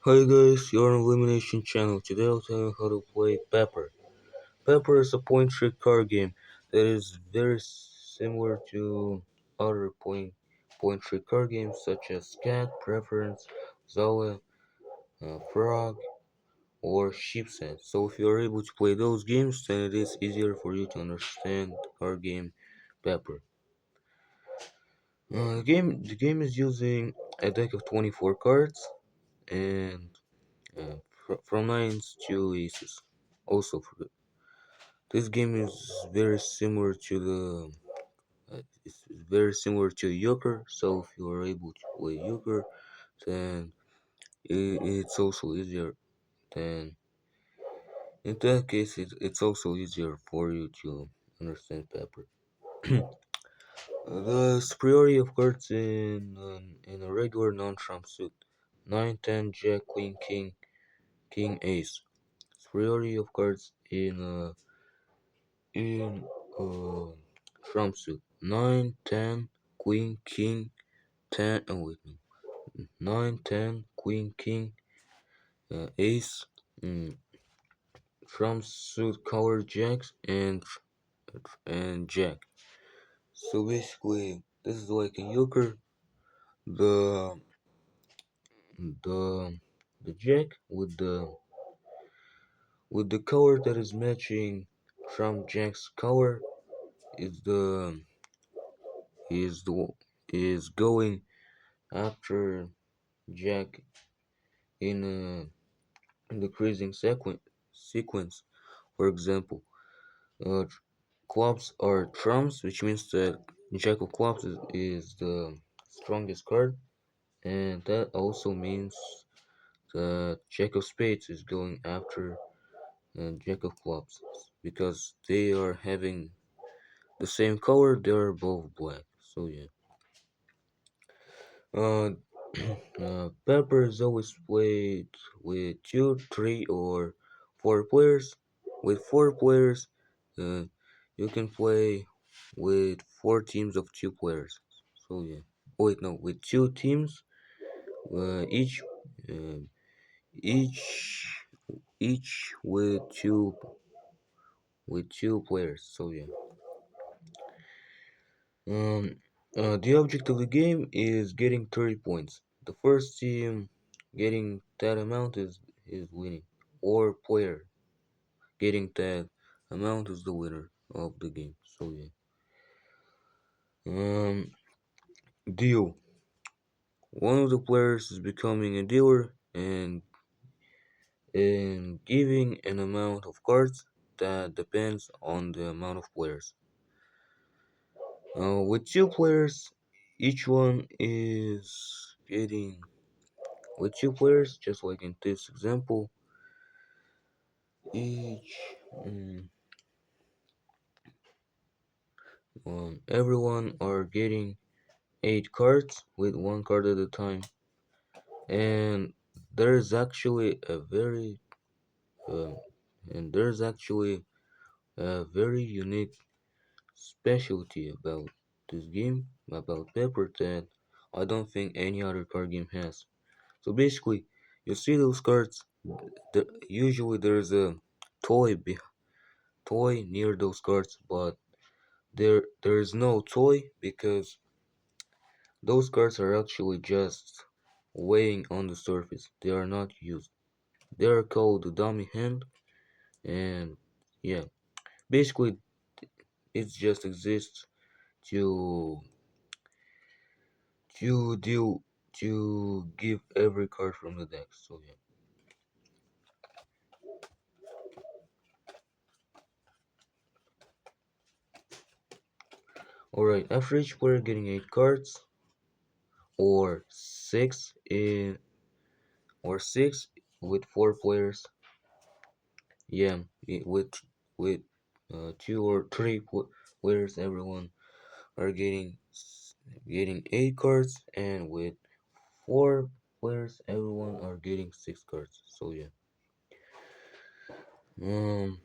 Hi guys, you're on Elimination Channel. Today I'll tell you how to play Pepper. Pepper is a point trick card game that is very similar to other point trick card games such as Cat, Preference, Zola, Frog, or Sheepset. So if you are able to play those games, then it is easier for you to understand the card game Pepper. The game is using a deck of 24 cards and from nines to aces. Also, this game is very similar to it's very similar to euchre. So if you are able to play euchre, then it's also easier. Then in that case, it's also easier for you to understand Pepper. The superiority of cards in a regular non-trump suit: 9, 10, Jack, Queen, King, King, Ace. Superiority of cards in trump suit: 9, 10, Queen, King, 10. Oh wait, no. 9, 10, Queen, King, Ace, mm, trump suit, color jacks, and Jack. So basically, this is like a euchre. The the the Jack with the color that is matching Trump Jack's color is the is the is going after Jack in a decreasing sequence. For example, uh, clubs are trumps, which means that Jack of clubs is the strongest card, and that also means that Jack of spades is going after Jack of clubs because they are having the same color. They are both black. So yeah. Uh, Pepper is always played with two, three, or four players. With four players, uh, you can play with four teams of two players. So yeah. Wait, no, with two teams, uh, each, uh, each, each with two players. So yeah. Um, the object of the game is getting 30 points. The first team getting that amount is winning, or player getting that amount is the winner of the game. So yeah. Um, deal. One of the players is becoming a dealer and giving an amount of cards that depends on the amount of players. With two players, each one is getting with two players, just like in this example, each mm, everyone are getting 8 cards with one card at a time, and there's actually a very uh, and there's actually a very unique specialty about this game about Pepper that I don't think any other card game has. So basically, you see those cards. Usually there's a toy toy near those cards, but there is no toy because those cards are actually just weighing on the surface. They are not used. They are called the dummy hand, and yeah, basically it just exists to deal to give every card from the deck. So yeah. Alright, after each player getting 8 cards or six with four players, yeah, with two or three players, everyone are getting 8 cards, and with four players, everyone are getting 6 cards. So yeah. Um.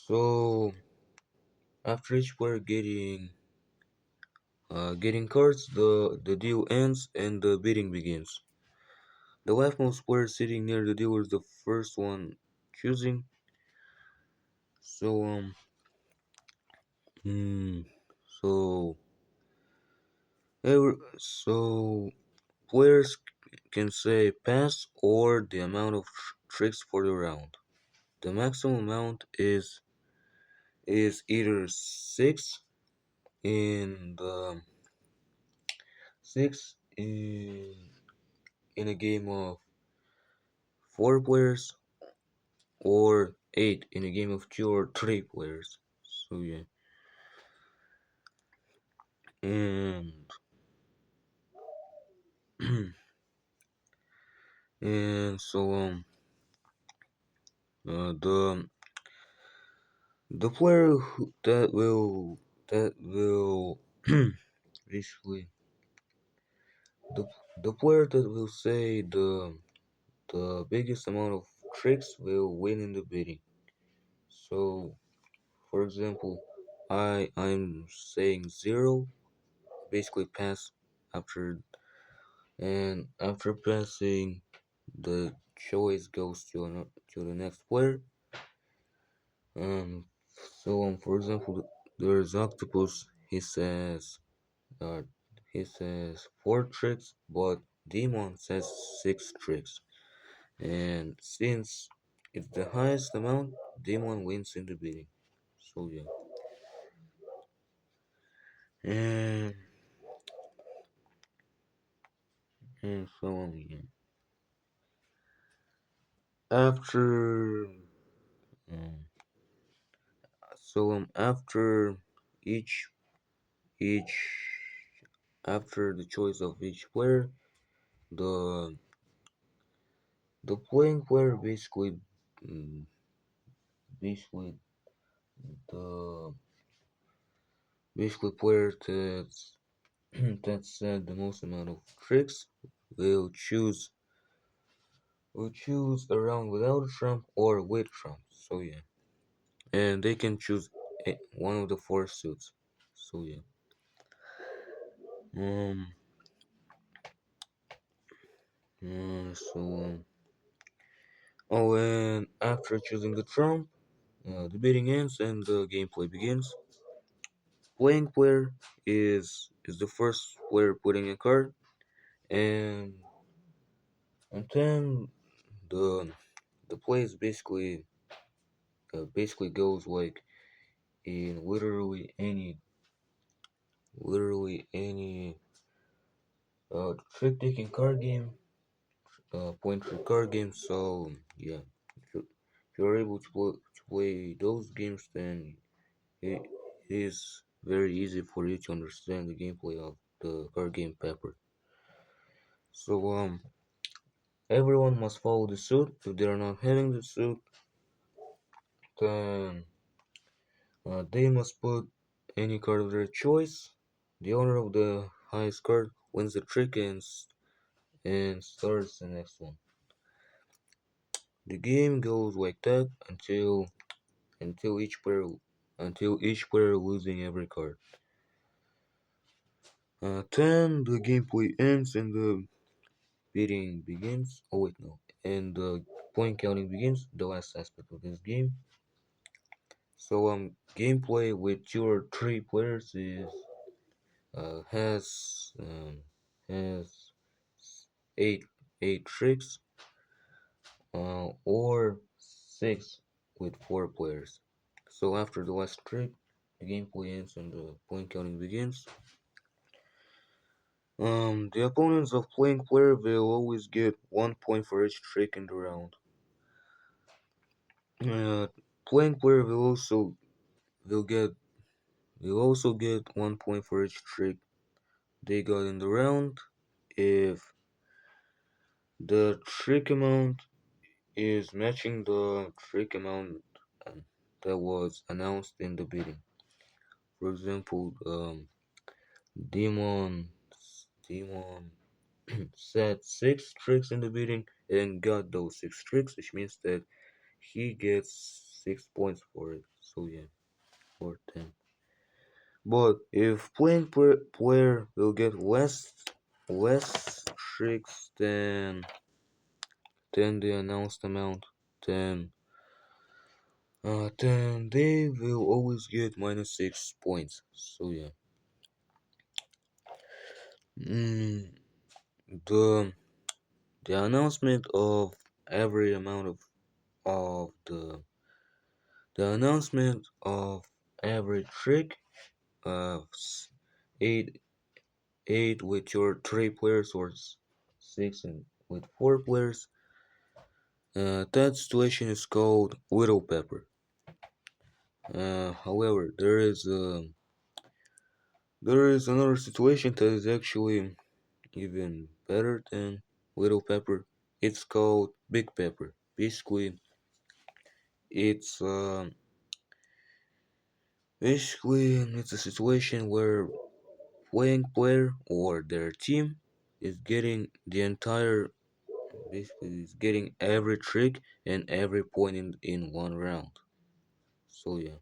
So after each player getting getting cards, the deal ends and the bidding begins. The leftmost player sitting near the dealer is the first one choosing. So hmm, so so players can say pass or the amount of tricks for the round. The maximum amount is either six in the six in a game of four players or eight in a game of two or three players. So yeah, and and so the player that will basically the the player that will say the biggest amount of tricks will win in the bidding. So for example, I'm saying zero, basically pass after and after passing the choice goes to the next player. Um, for example, there's Octopus. Uh, he says four tricks, but Demon says six tricks. And since it's the highest amount, Demon wins in the bidding. So yeah, and and so on again. After um, after each each after the choice of each player, the the playing player mm, basically the player that said the most amount of tricks will choose a round without a trump or with trump. So yeah, and they can choose one of the four suits. So yeah, um, so oh, and after choosing the trump, the bidding ends and the gameplay begins. Playing player is the first player putting a card, and then the the play is basically goes like in literally any trick taking card game, point trick card game. So yeah, if you're able to play those games, then it is very easy for you to understand the gameplay of the card game Pepper. So everyone must follow the suit. If they are not having the suit, then they must put any card of their choice. The owner of the highest card wins the trick and starts the next one. The game goes like that until each player losing every card. Then the gameplay ends and the bidding begins. Oh wait, no, and the point counting begins. The last aspect of this game. So gameplay with two or three players is has eight tricks, or six with four players. So after the last trick, the gameplay ends and the point counting begins. The opponents of playing player will always get 1 point for each trick in the round. Uh, Playing player will get will also get 1 point for each trick they got in the round if the trick amount is matching the trick amount um, that was announced in the bidding. For example, Demon Demon said six tricks in the bidding and got those six tricks, which means that he gets 6 points for it. So yeah, for 10. But if playing player will get less tricks than the announced amount, then then they will always get -6 points. So yeah, mm, the the announcement of every amount of the announcement of every trick of eight eight with your three players or six and with four players. That situation is called Widow Pepper. However, there is another situation that is actually even better than Widow Pepper. It's called Big Pepper. Basically, it's it's a situation where playing player or their team is getting the entire basically is getting every trick and every point in one round. So yeah.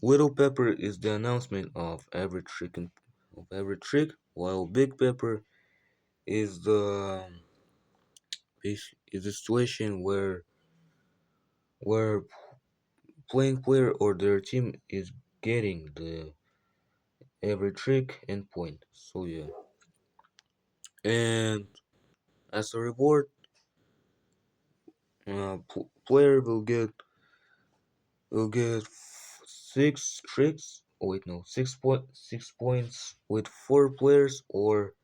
Little Pepper is the announcement of every trick, while Big Pepper is the situation where playing player or their team is getting the every trick and point. So yeah, and as a reward, player will get 6 tricks. Oh wait, no, 6 points with 4 players or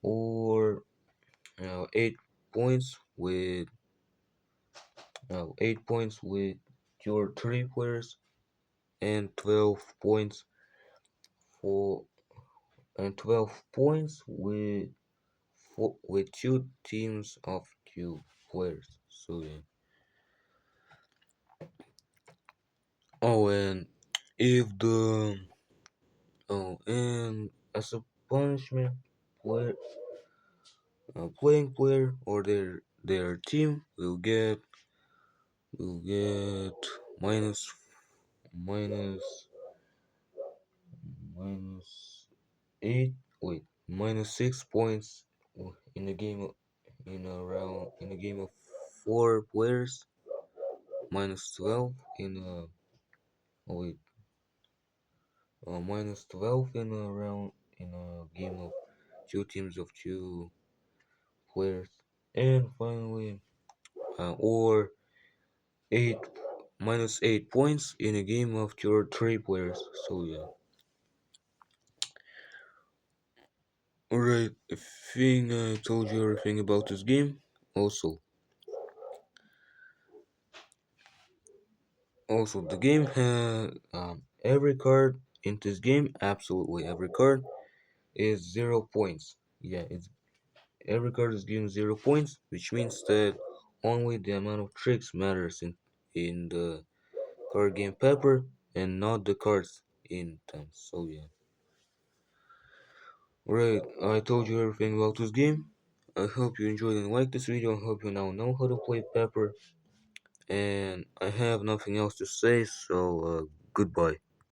8 points with 8 points with your three players and 12 points for and 12 points with two teams of two players. So yeah. Oh, and if the and as a punishment, player playing player or their team will get minus minus 8 wait -6 points in a game in a game of 4 players, -12 in a oh wait -12 in a round in a game of two teams of two players, and finally or 8 -8 points in a game of your three players. So yeah. Alright, I think I told you everything about this game. Also, the game has every card in this game, absolutely every card is 0 points. Yeah, it's every card is given 0 points, which means that only the amount of tricks matters in the card game paper and not the cards in them. So yeah. Right, I told you everything about this game. I hope you enjoyed and liked this video. I hope you now know how to play Pepper. And I have nothing else to say, so goodbye.